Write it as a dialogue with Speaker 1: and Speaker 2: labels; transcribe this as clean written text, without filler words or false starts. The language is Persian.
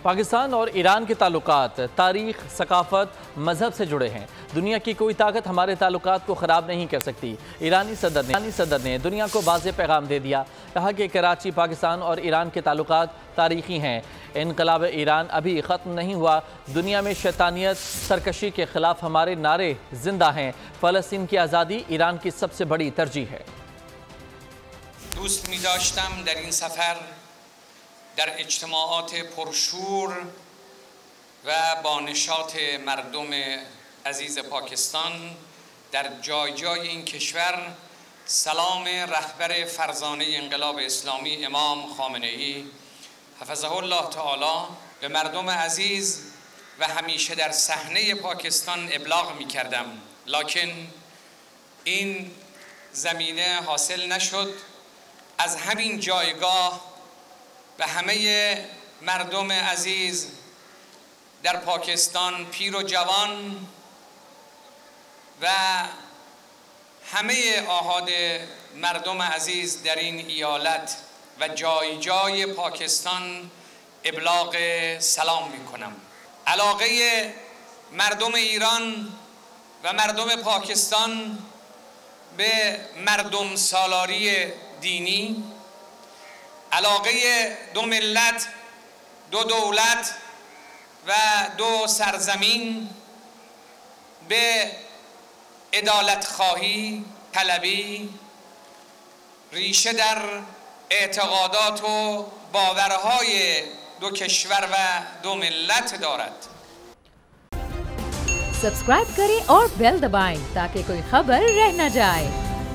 Speaker 1: पाकिस्तान और ईरान के ताल्लुकात तारीख, सकाफत, मजहब से जुड़े हैं। दुनिया की कोई ताकत हमारे ताल्लुकात को ख़राब नहीं कर सकती। ईरानी सदर ने दुनिया को वाज़ेह पैगाम दे दिया। कहा कि कराची, पाकिस्तान और ईरान के ताल्लुकात तारीख़ी हैं। इनकलाब ईरान अभी ख़त्म नहीं हुआ। दुनिया में शैतानियत, सरकशी के ख़िलाफ़ हमारे नारे जिंदा हैं। फ़लस्तीन की आज़ादी ईरान की सबसे बड़ी तरजीह है।
Speaker 2: دوست می داشتم در این سفر در اجتماعات پرشور و با نشاط مردم عزیز پاکستان در جای جای این کشور سلام رهبر فرزانه انقلاب اسلامی امام خامنه ای حفظه الله تعالی به مردم عزیز و همیشه در صحنه پاکستان ابلاغ می کردم، لکن این زمینه حاصل نشد. از همین جایگاه به همه مردم عزیز در پاکستان، پیر و جوان و همه آحاد مردم عزیز در این ایالت و جای جای پاکستان ابلاغ سلام می کنم. علاقه مردم ایران و مردم پاکستان به مردم سالاری دینی، علاقه دو ملت، دو دولت و دو سرزمین به عدالت خواهی طلبی ریشه در اعتقادات و باورهای دو کشور و دو ملت دارد.
Speaker 3: सब्सक्राइब करें और बेल दबाएं ताकि कोई खबर रह न जाए।